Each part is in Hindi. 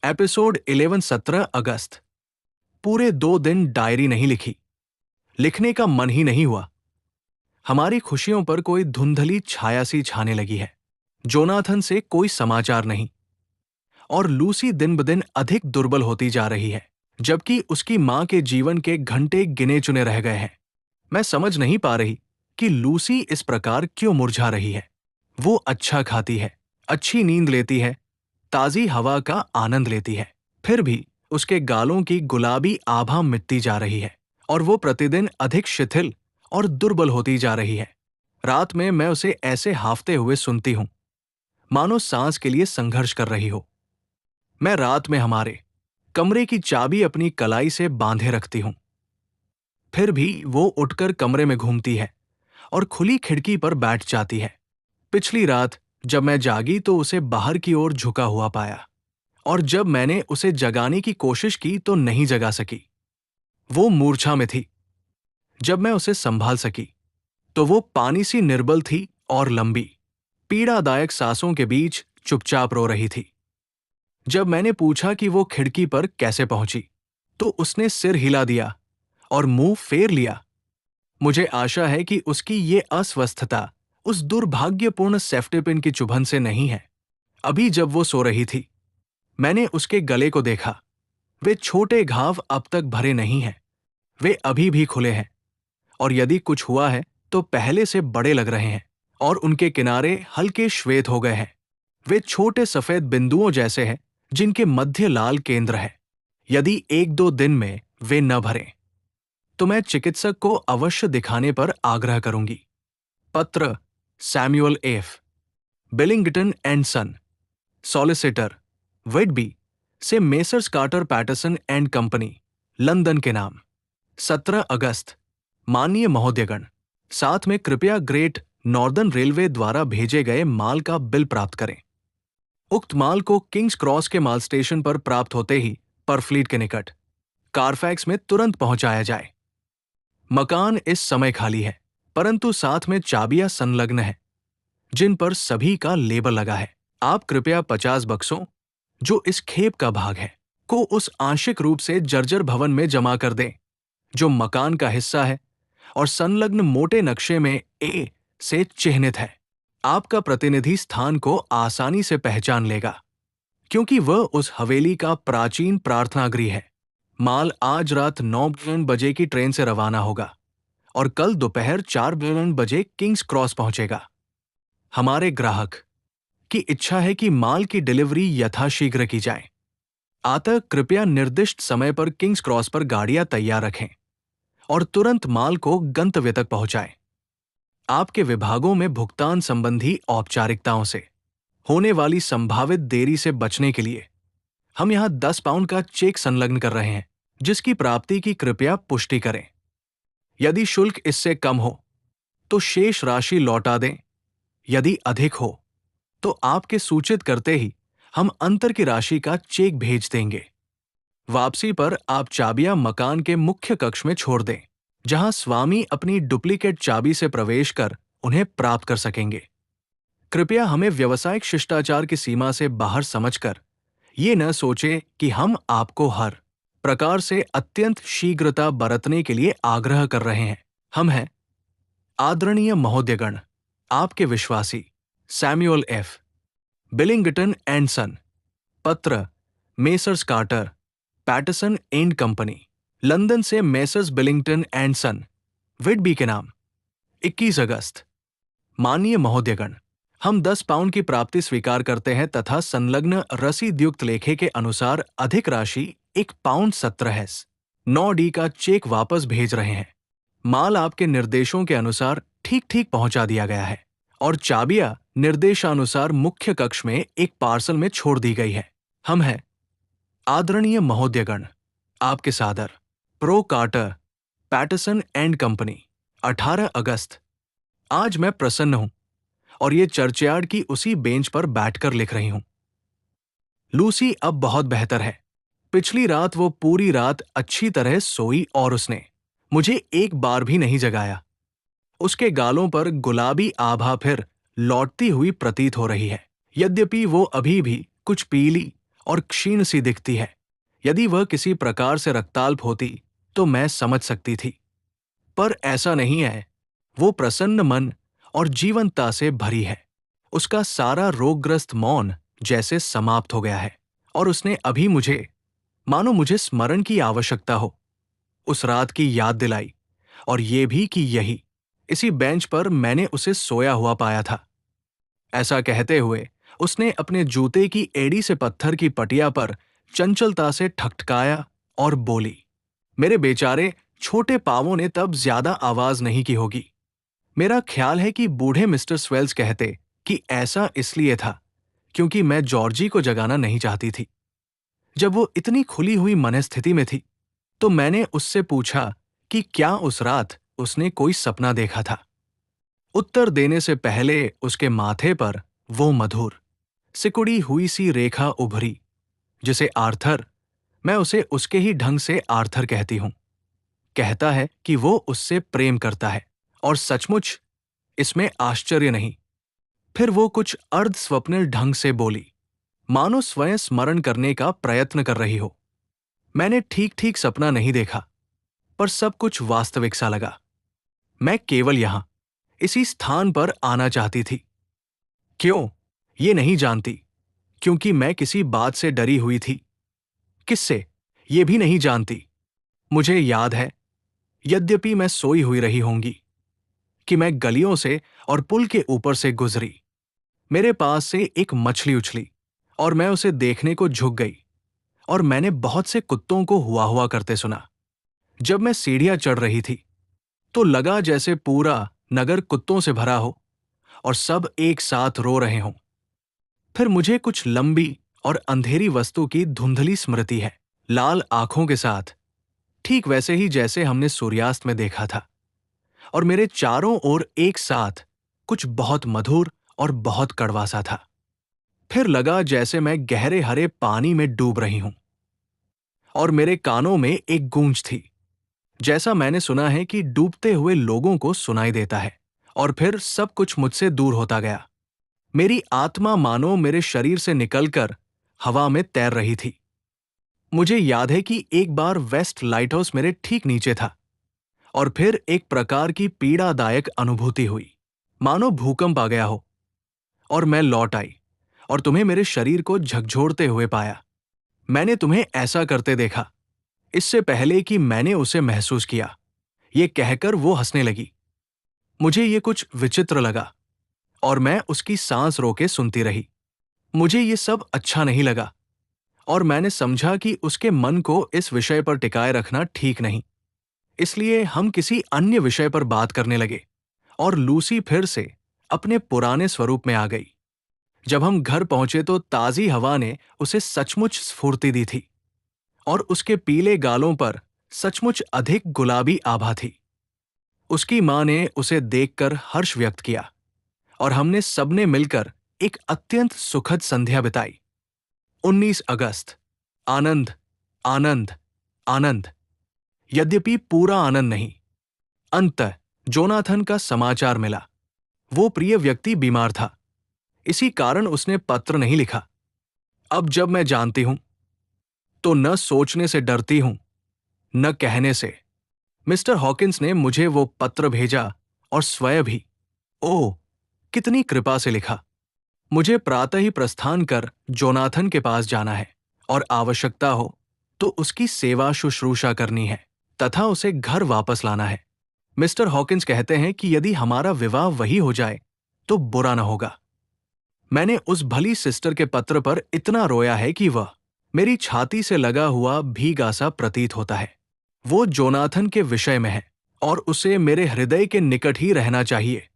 एपिसोड 11 17 अगस्त। पूरे 2 दिन डायरी नहीं लिखी। लिखने का मन ही नहीं हुआ। हमारी खुशियों पर कोई धुंधली छाया सी छाने लगी है। जोनाथन से कोई समाचार नहीं और लूसी दिन ब दिन अधिक दुर्बल होती जा रही है, जबकि उसकी मां के जीवन के घंटे गिने चुने रह गए हैं। मैं समझ नहीं पा रही कि लूसी इस प्रकार क्यों मुरझा रही है। वो अच्छा खाती है, अच्छी नींद लेती है, ताजी हवा का आनंद लेती है, फिर भी उसके गालों की गुलाबी आभा मिटती जा रही है और वो प्रतिदिन अधिक शिथिल और दुर्बल होती जा रही है। रात में मैं उसे ऐसे हाफते हुए सुनती हूं, मानो सांस के लिए संघर्ष कर रही हो। मैं रात में हमारे कमरे की चाबी अपनी कलाई से बांधे रखती हूं, फिर भी वो उठकर कमरे में घूमती है और खुली खिड़की पर बैठ जाती है। पिछली रात जब मैं जागी तो उसे बाहर की ओर झुका हुआ पाया, और जब मैंने उसे जगाने की कोशिश की तो नहीं जगा सकी। वो मूर्छा में थी। जब मैं उसे संभाल सकी तो वो पानी सी निर्बल थी और लंबी, पीड़ादायक सांसों के बीच चुपचाप रो रही थी। जब मैंने पूछा कि वो खिड़की पर कैसे पहुंची, तो उसने सिर हिला दिया और मुंह फेर लिया। मुझे आशा है कि उसकी ये अस्वस्थता उस दुर्भाग्यपूर्ण सेफ्टिपिन की चुभन से नहीं है। अभी जब वो सो रही थी, मैंने उसके गले को देखा। वे छोटे घाव अब तक भरे नहीं हैं, वे अभी भी खुले हैं, और यदि कुछ हुआ है तो पहले से बड़े लग रहे हैं, और उनके किनारे हल्के श्वेत हो गए हैं। वे छोटे सफेद बिंदुओं जैसे हैं जिनके मध्य लाल केंद्र है। यदि 1-2 दिन में वे न भरें तो मैं चिकित्सक को अवश्य दिखाने पर आग्रह करूंगी। पत्र Samuel F. Billington and son, solicitor, Whitby से Messrs Carter Patterson and company, London के नाम। 17 अगस्त। माननीय महोदयगण, साथ में कृपया ग्रेट नॉर्दर्न रेलवे द्वारा भेजे गए माल का बिल प्राप्त करें। उक्त माल को किंग्स क्रॉस के माल स्टेशन पर प्राप्त होते ही परफ्लीट के निकट कारफैक्स में तुरंत पहुंचाया जाए। मकान इस समय खाली है, परंतु साथ में चाबियां संलग्न है जिन पर सभी का लेबल लगा है। आप कृपया 50 बक्सों, जो इस खेप का भाग है, को उस आंशिक रूप से जर्जर भवन में जमा कर दें जो मकान का हिस्सा है और संलग्न मोटे नक्शे में ए से चिह्नित है। आपका प्रतिनिधि स्थान को आसानी से पहचान लेगा, क्योंकि वह उस हवेली का प्राचीन प्रार्थना गृह है। माल आज रात 9 बजे की ट्रेन से रवाना होगा और कल दोपहर 4 बजे किंग्स क्रॉस पहुंचेगा। हमारे ग्राहक की इच्छा है कि माल की डिलीवरी यथाशीघ्र की जाए। अतः कृपया निर्दिष्ट समय पर किंग्स क्रॉस पर गाड़ियां तैयार रखें और तुरंत माल को गंतव्य तक पहुंचाएं। आपके विभागों में भुगतान संबंधी औपचारिकताओं से होने वाली संभावित देरी से बचने के लिए हम यहां 10 पाउंड का चेक संलग्न कर रहे हैं, जिसकी प्राप्ति की कृपया पुष्टि करें। यदि शुल्क इससे कम हो तो शेष राशि लौटा दें। यदि अधिक हो तो आपके सूचित करते ही हम अंतर की राशि का चेक भेज देंगे। वापसी पर आप चाबियां मकान के मुख्य कक्ष में छोड़ दें, जहां स्वामी अपनी डुप्लीकेट चाबी से प्रवेश कर उन्हें प्राप्त कर सकेंगे। कृपया हमें व्यावसायिक शिष्टाचार की सीमा से बाहर समझकर ये न सोचें कि हम आपको हर प्रकार से अत्यंत शीघ्रता बरतने के लिए आग्रह कर रहे हैं। हम हैं, आदरणीय महोदयगण, आपके विश्वासी Samuel F. Billington and Son. पत्र Messrs Carter Patterson and company, London से Messrs Billington and Son, Whitby के नाम। 21 अगस्त। माननीय महोदयगण, हम 10 पाउंड की प्राप्ति स्वीकार करते हैं तथा संलग्न रसीदयुक्त लेखे के अनुसार अधिक राशि 1 पाउंड 17 हैस 9D का चेक वापस भेज रहे हैं। माल आपके निर्देशों के अनुसार ठीक ठीक पहुंचा दिया गया है और चाबियां निर्देशानुसार मुख्य कक्ष में एक पार्सल में छोड़ दी गई है। हम हैं, आदरणीय महोदयगण, आपके सादर pro Carter Patterson and Company. 18 अगस्त। आज मैं प्रसन्न हूं और ये चर्चयार्ड की उसी बेंच पर बैठकर लिख रही हूं। लूसी अब बहुत बेहतर है। पिछली रात वो पूरी रात अच्छी तरह सोई और उसने मुझे एक बार भी नहीं जगाया। उसके गालों पर गुलाबी आभा फिर लौटती हुई प्रतीत हो रही है, यद्यपि वो अभी भी कुछ पीली और क्षीण सी दिखती है। यदि वह किसी प्रकार से रक्ताल्प होती तो मैं समझ सकती थी, पर ऐसा नहीं है। वो प्रसन्न मन और जीवंतता से भरी है। उसका सारा रोगग्रस्त मौन जैसे समाप्त हो गया है और उसने अभी मुझे, मानो मुझे स्मरण की आवश्यकता हो, उस रात की याद दिलाई, और ये भी कि यही इसी बेंच पर मैंने उसे सोया हुआ पाया था। ऐसा कहते हुए उसने अपने जूते की एड़ी से पत्थर की पटिया पर चंचलता से ठकठकाया और बोली। मेरे बेचारे छोटे पांवों ने तब ज्यादा आवाज नहीं की होगी। मेरा ख्याल है कि बूढ़े मिस्टर स्वेल्स कहते कि ऐसा इसलिए था क्योंकि मैं जॉर्जी को जगाना नहीं चाहती थी। जब वो इतनी खुली हुई मनस्थिति में थी तो मैंने उससे पूछा कि क्या उस रात उसने कोई सपना देखा था। उत्तर देने से पहले उसके माथे पर वो मधुर सिकुड़ी हुई सी रेखा उभरी, जिसे आर्थर, मैं उसे उसके ही ढंग से आर्थर कहती हूं, कहता है कि वो उससे प्रेम करता है, और सचमुच इसमें आश्चर्य नहीं। फिर वो कुछ अर्ध स्वप्निल ढंग से बोली, मानो स्वयं स्मरण करने का प्रयत्न कर रही हो। मैंने ठीक ठीक सपना नहीं देखा, पर सब कुछ वास्तविक सा लगा। मैं केवल यहां इसी स्थान पर आना चाहती थी। क्यों, ये नहीं जानती, क्योंकि मैं किसी बात से डरी हुई थी। किससे, ये भी नहीं जानती। मुझे याद है, यद्यपि मैं सोई हुई रही होंगी, कि मैं गलियों से और पुल के ऊपर से गुजरी। मेरे पास से एक मछली उछली और मैं उसे देखने को झुक गई, और मैंने बहुत से कुत्तों को हुआ हुआ करते सुना। जब मैं सीढ़ियां चढ़ रही थी तो लगा जैसे पूरा नगर कुत्तों से भरा हो और सब एक साथ रो रहे हों। फिर मुझे कुछ लंबी और अंधेरी वस्तु की धुंधली स्मृति है, लाल आंखों के साथ, ठीक वैसे ही जैसे हमने सूर्यास्त में देखा था, और मेरे चारों ओर एक साथ कुछ बहुत मधुर और बहुत कड़वा सा था। फिर लगा जैसे मैं गहरे हरे पानी में डूब रही हूं, और मेरे कानों में एक गूंज थी, जैसा मैंने सुना है कि डूबते हुए लोगों को सुनाई देता है। और फिर सब कुछ मुझसे दूर होता गया। मेरी आत्मा मानो मेरे शरीर से निकलकर हवा में तैर रही थी। मुझे याद है कि एक बार वेस्ट लाइट हाउस मेरे ठीक नीचे था, और फिर एक प्रकार की पीड़ादायक अनुभूति हुई, मानो भूकंप आ गया हो, और मैं लौट आई और तुम्हें मेरे शरीर को झकझोरते हुए पाया। मैंने तुम्हें ऐसा करते देखा, इससे पहले कि मैंने उसे महसूस किया। ये कहकर वो हंसने लगी। मुझे ये कुछ विचित्र लगा, और मैं उसकी सांस रोके सुनती रही। मुझे ये सब अच्छा नहीं लगा, और मैंने समझा कि उसके मन को इस विषय पर टिकाए रखना ठीक नहीं। इसलिए हम किसी अन्य विषय पर बात करने लगे, और लूसी फिर से अपने पुराने स्वरूप में आ गई। जब हम घर पहुंचे तो ताजी हवा ने उसे सचमुच स्फूर्ति दी थी, और उसके पीले गालों पर सचमुच अधिक गुलाबी आभा थी। उसकी मां ने उसे देखकर हर्ष व्यक्त किया, और हमने सबने मिलकर एक अत्यंत सुखद संध्या बिताई। 19 अगस्त। आनंद, आनंद, आनंद। यद्यपि पूरा आनंद नहीं। अंततः जोनाथन का समाचार मिला। वो प्रिय व्यक्ति बीमार था, इसी कारण उसने पत्र नहीं लिखा। अब जब मैं जानती हूं तो न सोचने से डरती हूं, न कहने से। मिस्टर हॉकिंस ने मुझे वो पत्र भेजा, और स्वयं भी, ओह, कितनी कृपा से लिखा। मुझे प्रातः ही प्रस्थान कर जोनाथन के पास जाना है, और आवश्यकता हो तो उसकी सेवा शुश्रूषा करनी है, तथा उसे घर वापस लाना है। मिस्टर हॉकिंस कहते हैं कि यदि हमारा विवाह वही हो जाए तो बुरा न होगा। मैंने उस भली सिस्टर के पत्र पर इतना रोया है कि वह मेरी छाती से लगा हुआ भीगा सा प्रतीत होता है। वो जोनाथन के विषय में है, और उसे मेरे हृदय के निकट ही रहना चाहिए,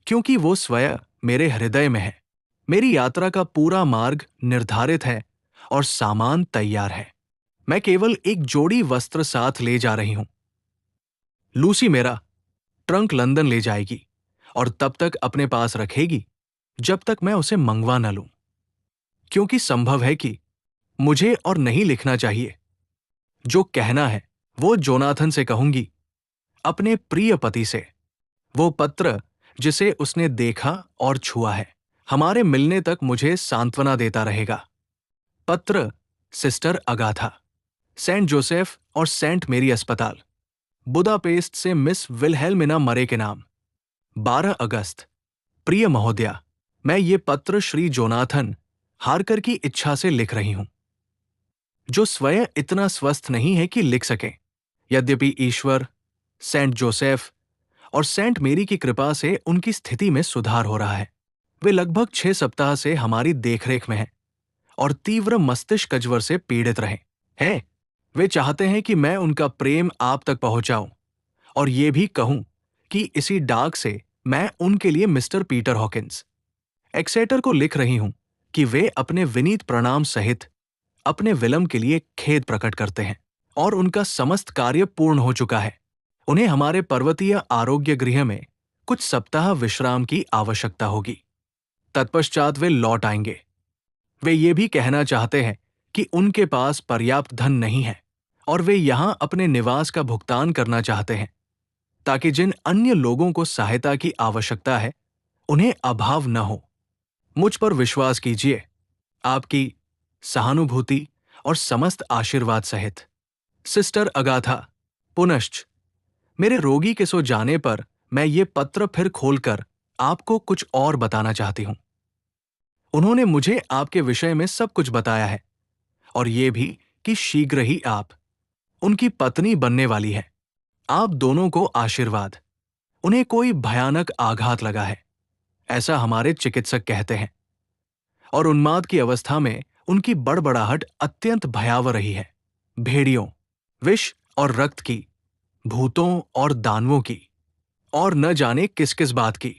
क्योंकि वो स्वयं मेरे हृदय में है। मेरी यात्रा का पूरा मार्ग निर्धारित है और सामान तैयार है। मैं केवल एक जोड़ी वस्त्र साथ ले जा रही हूं। लूसी मेरा ट्रंक लंदन ले जाएगी, और तब तक अपने पास रखेगी जब तक मैं उसे मंगवा न लूं, क्योंकि संभव है कि मुझे और नहीं लिखना चाहिए। जो कहना है वो जोनाथन से कहूंगी, अपने प्रिय पति से। वो पत्र जिसे उसने देखा और छुआ है, हमारे मिलने तक मुझे सांत्वना देता रहेगा। पत्र सिस्टर अगाथा, सेंट जोसेफ और सेंट मेरी अस्पताल, बुदापेस्ट से मिस विल्हेल्मिना मरे के नाम। 12 अगस्त। प्रिय महोदया, मैं ये पत्र श्री जोनाथन हार्कर की इच्छा से लिख रही हूं, जो स्वयं इतना स्वस्थ नहीं है कि लिख सकें। यद्यपि ईश्वर, सेंट जोसेफ और सेंट मेरी की कृपा से उनकी स्थिति में सुधार हो रहा है। वे लगभग 6 सप्ताह से हमारी देखरेख में हैं और तीव्र मस्तिष्क ज्वर से पीड़ित रहे हैं। वे चाहते हैं कि मैं उनका प्रेम आप तक पहुंचाऊं और ये भी कहूं कि इसी डाक से मैं उनके लिए मिस्टर पीटर हॉकिंस, एक्सेटर को लिख रही हूं कि वे अपने विनीत प्रणाम सहित अपने विलंब के लिए खेद प्रकट करते हैं और उनका समस्त कार्य पूर्ण हो चुका है। उन्हें हमारे पर्वतीय आरोग्य गृह में कुछ सप्ताह विश्राम की आवश्यकता होगी। तत्पश्चात वे लौट आएंगे। वे ये भी कहना चाहते हैं कि उनके पास पर्याप्त धन नहीं है और वे यहां अपने निवास का भुगतान करना चाहते हैं, ताकि जिन अन्य लोगों को सहायता की आवश्यकता है उन्हें अभाव न हो। मुझ पर विश्वास कीजिए। आपकी सहानुभूति और समस्त आशीर्वाद सहित सिस्टर अगाथा। पुनश्च मेरे रोगी के सो जाने पर मैं ये पत्र फिर खोलकर आपको कुछ और बताना चाहती हूं। उन्होंने मुझे आपके विषय में सब कुछ बताया है और ये भी कि शीघ्र ही आप उनकी पत्नी बनने वाली है। आप दोनों को आशीर्वाद। उन्हें कोई भयानक आघात लगा है, ऐसा हमारे चिकित्सक कहते हैं, और उन्माद की अवस्था में उनकी बड़बड़ाहट अत्यंत भयावह रही है। भेड़ियों, विष और रक्त की, भूतों और दानवों की, और न जाने किस किस बात की।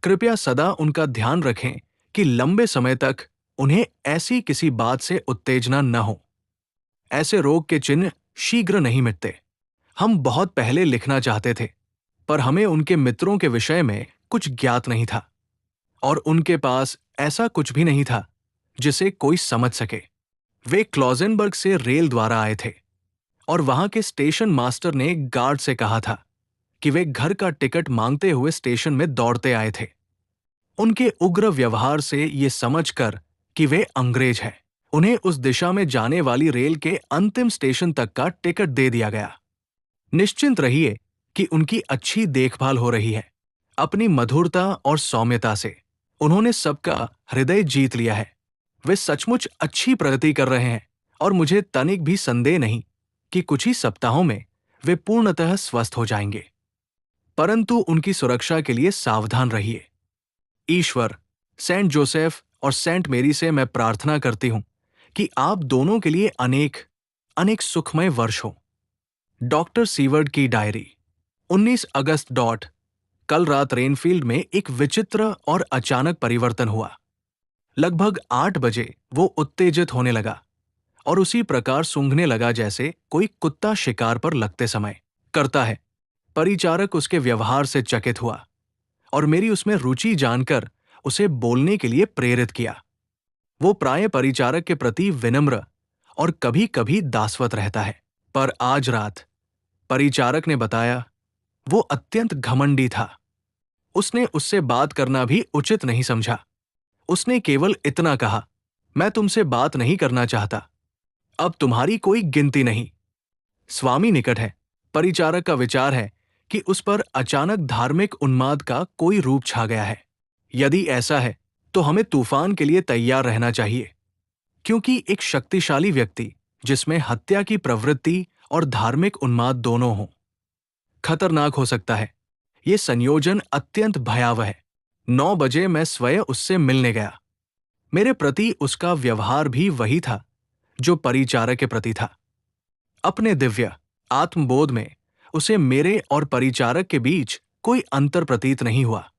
कृपया सदा उनका ध्यान रखें कि लंबे समय तक उन्हें ऐसी किसी बात से उत्तेजना न हो। ऐसे रोग के चिन्ह शीघ्र नहीं मिटते। हम बहुत पहले लिखना चाहते थे, पर हमें उनके मित्रों के विषय में कुछ ज्ञात नहीं था और उनके पास ऐसा कुछ भी नहीं था जिसे कोई समझ सके। वे क्लॉजेनबर्ग से रेल द्वारा आए थे और वहां के स्टेशन मास्टर ने गार्ड से कहा था कि वे घर का टिकट मांगते हुए स्टेशन में दौड़ते आए थे। उनके उग्र व्यवहार से ये समझकर कि वे अंग्रेज हैं, उन्हें उस दिशा में जाने वाली रेल के अंतिम स्टेशन तक का टिकट दे दिया गया। निश्चिंत रहिए कि उनकी अच्छी देखभाल हो रही है। अपनी मधुरता और सौम्यता से उन्होंने सबका हृदय जीत लिया है। वे सचमुच अच्छी प्रगति कर रहे हैं और मुझे तनिक भी संदेह नहीं कि कुछ ही सप्ताहों में वे पूर्णतः स्वस्थ हो जाएंगे। परंतु उनकी सुरक्षा के लिए सावधान रहिए। ईश्वर, सेंट जोसेफ और सेंट मेरी से मैं प्रार्थना करती हूं कि आप दोनों के लिए अनेक अनेक सुखमय वर्ष हो। डॉक्टर सीवर्ड की डायरी। 19 अगस्त डॉट। कल रात रेनफील्ड में एक विचित्र और अचानक परिवर्तन हुआ। लगभग 8 बजे वो उत्तेजित होने लगा और उसी प्रकार सूंघने लगा जैसे कोई कुत्ता शिकार पर लगते समय करता है। परिचारक उसके व्यवहार से चकित हुआ और मेरी उसमें रुचि जानकर उसे बोलने के लिए प्रेरित किया। वो प्राय परिचारक के प्रति विनम्र और कभी कभी दासवत रहता है, पर आज रात परिचारक ने बताया वो अत्यंत घमंडी था। उसने उससे बात करना भी उचित नहीं समझा। उसने केवल इतना कहा, मैं तुमसे बात नहीं करना चाहता, अब तुम्हारी कोई गिनती नहीं। स्वामी निकट है। परिचारक का विचार है कि उस पर अचानक धार्मिक उन्माद का कोई रूप छा गया है। यदि ऐसा है तो हमें तूफान के लिए तैयार रहना चाहिए, क्योंकि एक शक्तिशाली व्यक्ति जिसमें हत्या की प्रवृत्ति और धार्मिक उन्माद दोनों हों, खतरनाक हो सकता है। ये संयोजन अत्यंत भयावह है। 9 बजे मैं स्वयं उससे मिलने गया। मेरे प्रति उसका व्यवहार भी वही था जो परिचारक के प्रति था। अपने दिव्य आत्मबोध में उसे मेरे और परिचारक के बीच कोई अंतर प्रतीत नहीं हुआ।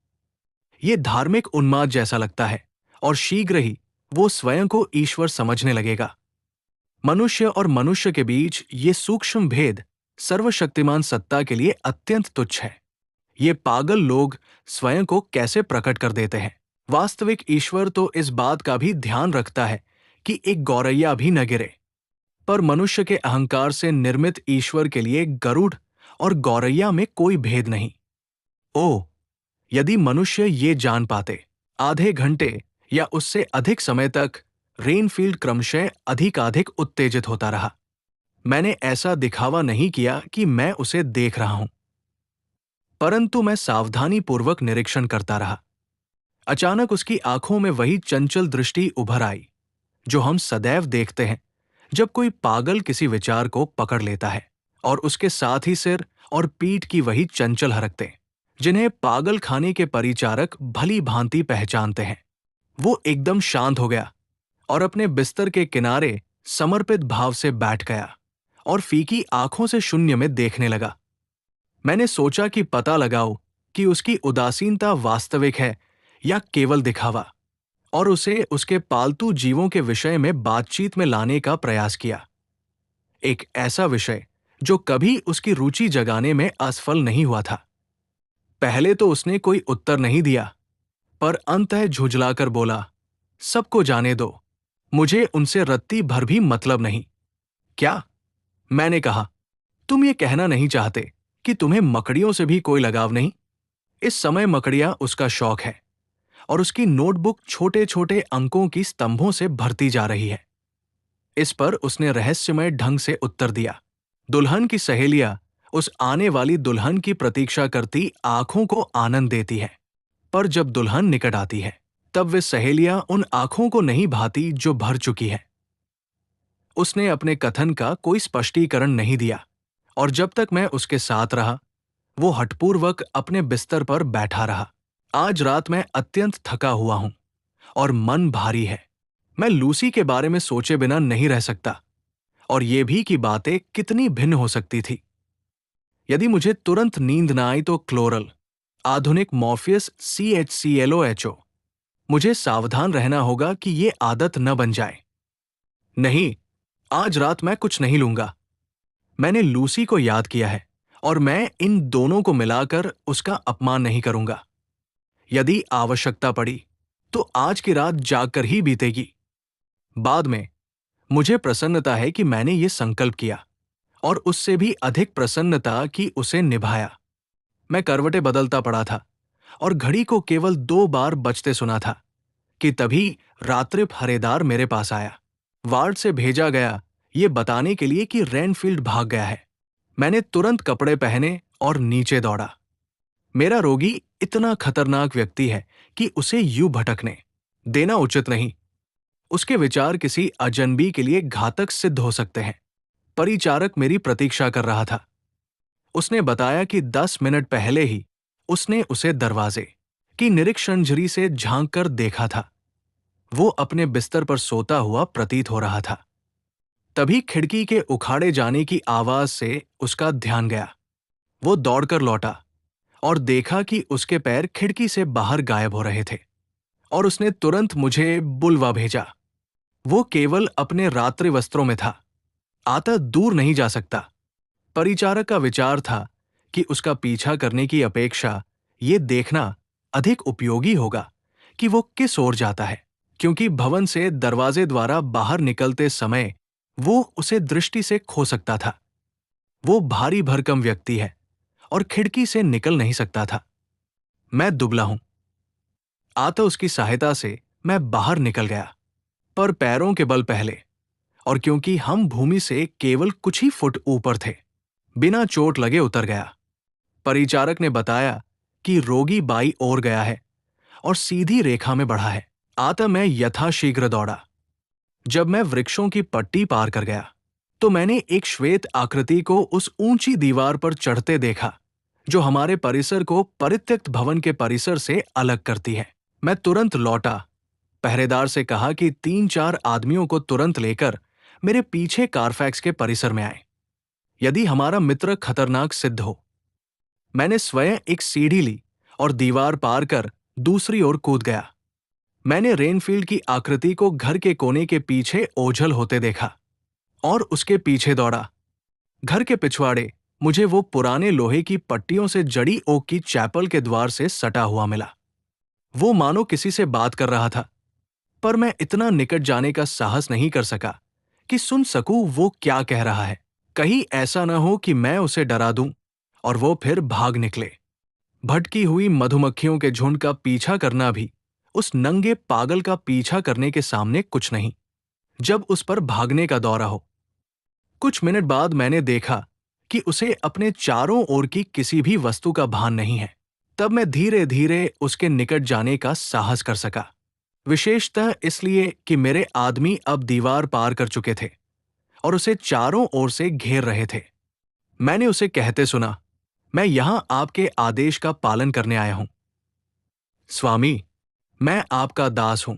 ये धार्मिक उन्माद जैसा लगता है और शीघ्र ही वो स्वयं को ईश्वर समझने लगेगा। मनुष्य और मनुष्य के बीच ये सूक्ष्म भेद सर्वशक्तिमान सत्ता के लिए अत्यंत तुच्छ है। ये पागल लोग स्वयं को कैसे प्रकट कर देते हैं। वास्तविक ईश्वर तो इस बात का भी ध्यान रखता है कि एक गौरैया भी न गिरे, पर मनुष्य के अहंकार से निर्मित ईश्वर के लिए गरुड़ और गौरैया में कोई भेद नहीं। ओह, यदि मनुष्य ये जान पाते, आधे घंटे या उससे अधिक समय तक रेनफील्ड क्रमशः अधिकाधिक उत्तेजित होता रहा। मैंने ऐसा दिखावा नहीं किया कि मैं उसे देख रहा हूं, परंतु मैं सावधानीपूर्वक निरीक्षण करता रहा। अचानक उसकी आंखों में वही चंचल दृष्टि उभर आई जो हम सदैव देखते हैं जब कोई पागल किसी विचार को पकड़ लेता है, और उसके साथ ही सिर और पीठ की वही चंचल हरकतें जिन्हें पागल खाने के परिचारक भली भांति पहचानते हैं। वो एकदम शांत हो गया और अपने बिस्तर के किनारे समर्पित भाव से बैठ गया और फीकी आंखों से शून्य में देखने लगा। मैंने सोचा कि पता लगाओ कि उसकी उदासीनता वास्तविक है या केवल दिखावा, और उसे उसके पालतू जीवों के विषय में बातचीत में लाने का प्रयास किया। एक ऐसा विषय जो कभी उसकी रुचि जगाने में असफल नहीं हुआ था। पहले तो उसने कोई उत्तर नहीं दिया, पर अंततः झुंझलाकर बोला, सबको जाने दो, मुझे उनसे रत्ती भर भी मतलब नहीं। क्या? मैंने कहा, तुम ये कहना नहीं चाहते कि तुम्हें मकड़ियों से भी कोई लगाव नहीं? इस समय मकड़ियां उसका शौक है और उसकी नोटबुक छोटे छोटे अंकों की स्तंभों से भरती जा रही है। इस पर उसने रहस्यमय ढंग से उत्तर दिया। दुल्हन की सहेलियां उस आने वाली दुल्हन की प्रतीक्षा करती आंखों को आनंद देती है, पर जब दुल्हन निकट आती है तब वे सहेलियां उन आंखों को नहीं भाती जो भर चुकी है। उसने अपने कथन का कोई स्पष्टीकरण नहीं दिया, और जब तक मैं उसके साथ रहा वो हठपूर्वक अपने बिस्तर पर बैठा रहा। आज रात मैं अत्यंत थका हुआ हूं और मन भारी है। मैं लूसी के बारे में सोचे बिना नहीं रह सकता, और ये भी कि बातें कितनी भिन्न हो सकती थी। यदि मुझे तुरंत नींद न आई तो क्लोरल, आधुनिक मॉर्फियस CHClOHO, मुझे सावधान रहना होगा कि ये आदत न बन जाए। नहीं, आज रात मैं कुछ नहीं लूंगा। मैंने लूसी को याद किया है और मैं इन दोनों को मिलाकर उसका अपमान नहीं करूंगा। यदि आवश्यकता पड़ी तो आज की रात जागकर ही बीतेगी। बाद में मुझे प्रसन्नता है कि मैंने ये संकल्प किया, और उससे भी अधिक प्रसन्नता कि उसे निभाया। मैं करवटें बदलता पड़ा था और घड़ी को केवल 2 बार बजते सुना था कि तभी रात्रि पहरेदार मेरे पास आया। वार्ड से भेजा गया ये बताने के लिए कि रेनफील्ड भाग गया है। मैंने तुरंत कपड़े पहने और नीचे दौड़ा। मेरा रोगी इतना खतरनाक व्यक्ति है कि उसे यूं भटकने देना उचित नहीं। उसके विचार किसी अजनबी के लिए घातक सिद्ध हो सकते हैं। परिचारक मेरी प्रतीक्षा कर रहा था। उसने बताया कि 10 मिनट पहले ही उसने उसे दरवाजे की निरीक्षण झुर्री से झांक कर देखा था। वो अपने बिस्तर पर सोता हुआ प्रतीत हो रहा था। तभी खिड़की के उखाड़े जाने की आवाज से उसका ध्यान गया। वो दौड़कर लौटा और देखा कि उसके पैर खिड़की से बाहर गायब हो रहे थे, और उसने तुरंत मुझे बुलवा भेजा। वो केवल अपने रात्रि वस्त्रों में था, आता दूर नहीं जा सकता। परिचारक का विचार था कि उसका पीछा करने की अपेक्षा ये देखना अधिक उपयोगी होगा कि वो किस ओर जाता है, क्योंकि भवन से दरवाजे द्वारा बाहर निकलते समय वो उसे दृष्टि से खो सकता था। वो भारी भरकम व्यक्ति है और खिड़की से निकल नहीं सकता था। मैं दुबला हूं। आता उसकी सहायता से मैं बाहर निकल गया, पर पैरों के बल पहले, और क्योंकि हम भूमि से केवल कुछ ही फुट ऊपर थे, बिना चोट लगे उतर गया। परिचारक ने बताया कि रोगी बाई ओर गया है और सीधी रेखा में बढ़ा है। आता मैं यथाशीघ्र दौड़ा। जब मैं वृक्षों की पट्टी पार कर गया तो मैंने एक श्वेत आकृति को उस ऊंची दीवार पर चढ़ते देखा जो हमारे परिसर को परित्यक्त भवन के परिसर से अलग करती है। मैं तुरंत लौटा, पहरेदार से कहा कि 3-4 आदमियों को तुरंत लेकर मेरे पीछे कारफैक्स के परिसर में आए, यदि हमारा मित्र खतरनाक सिद्ध हो। मैंने स्वयं एक सीढ़ी ली और दीवार पार कर दूसरी ओर कूद गया। मैंने रेनफील्ड की आकृति को घर के कोने के पीछे ओझल होते देखा और उसके पीछे दौड़ा। घर के पिछवाड़े मुझे वो पुराने लोहे की पट्टियों से जड़ी ओक की चैपल के द्वार से सटा हुआ मिला। वो मानो किसी से बात कर रहा था, पर मैं इतना निकट जाने का साहस नहीं कर सका कि सुन सकूं वो क्या कह रहा है। कहीं ऐसा न हो कि मैं उसे डरा दूं और वो फिर भाग निकले। भटकी हुई मधुमक्खियों के झुंड का पीछा करना भी उस नंगे पागल का पीछा करने के सामने कुछ नहीं। जब उस पर भागने का दौरा हो। कुछ मिनट बाद मैंने देखा कि उसे अपने चारों ओर की किसी भी वस्तु का भान नहीं है। तब मैं धीरे धीरे उसके निकट जाने का साहस कर सका, विशेषतः इसलिए कि मेरे आदमी अब दीवार पार कर चुके थे और उसे चारों ओर से घेर रहे थे। मैंने उसे कहते सुना, मैं यहां आपके आदेश का पालन करने आया हूं। स्वामी, मैं आपका दास हूं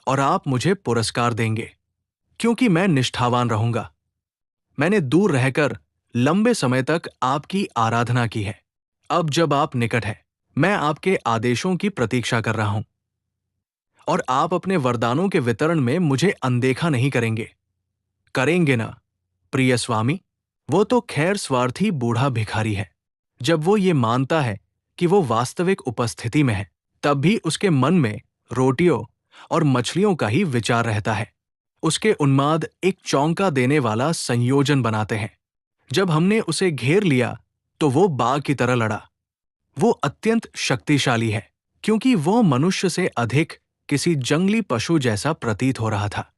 और आप मुझे पुरस्कार देंगे क्योंकि मैं निष्ठावान रहूंगा। मैंने दूर रहकर लंबे समय तक आपकी आराधना की है। अब जब आप निकट हैं, मैं आपके आदेशों की प्रतीक्षा कर रहा हूं और आप अपने वरदानों के वितरण में मुझे अनदेखा नहीं करेंगे। करेंगे ना, प्रिय स्वामी? वो तो खैर स्वार्थी बूढ़ा भिखारी है। जब वो ये मानता है कि वो वास्तविक उपस्थिति में है, तब भी उसके मन में रोटियों और मछलियों का ही विचार रहता है। उसके उन्माद एक चौंका देने वाला संयोजन बनाते हैं। जब हमने उसे घेर लिया तो वो बाघ की तरह लड़ा। वो अत्यंत शक्तिशाली है क्योंकि वो मनुष्य से अधिक किसी जंगली पशु जैसा प्रतीत हो रहा था।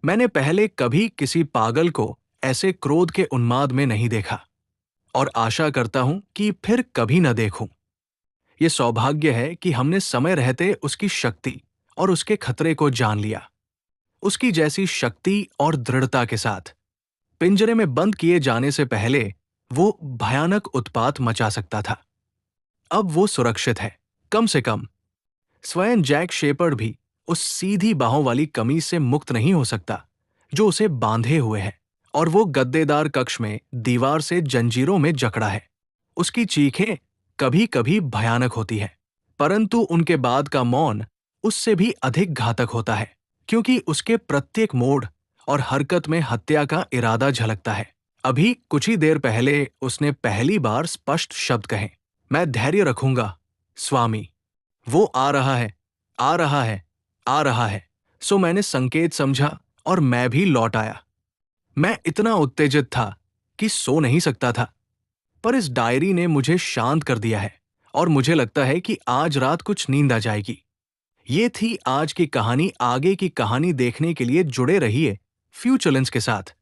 मैंने पहले कभी किसी पागल को ऐसे क्रोध के उन्माद में नहीं देखा और आशा करता हूं कि फिर कभी न देखूं। ये सौभाग्य है कि हमने समय रहते उसकी शक्ति और उसके खतरे को जान लिया। उसकी जैसी शक्ति और दृढ़ता के साथ पिंजरे में बंद किए जाने से पहले वो भयानक उत्पात मचा सकता था। अब वो सुरक्षित है, कम से कम। स्वयं जैक शेपर्ड भी उस सीधी बाहों वाली कमीज से मुक्त नहीं हो सकता जो उसे बांधे हुए है, और वो गद्देदार कक्ष में दीवार से जंजीरों में जकड़ा है। उसकी चीखें कभी कभी भयानक होती है, परंतु उनके बाद का मौन उससे भी अधिक घातक होता है, क्योंकि उसके प्रत्येक मोड़ और हरकत में हत्या का इरादा झलकता है। अभी कुछ ही देर पहले उसने पहली बार स्पष्ट शब्द कहे, मैं धैर्य रखूंगा स्वामी। वो आ रहा है, आ रहा है, आ रहा है। सो मैंने संकेत समझा और मैं भी लौट आया। मैं इतना उत्तेजित था कि सो नहीं सकता था, पर इस डायरी ने मुझे शांत कर दिया है और मुझे लगता है कि आज रात कुछ नींद आ जाएगी। ये थी आज की कहानी। आगे की कहानी देखने के लिए जुड़े रहिए फ्यूचर लेंस के साथ।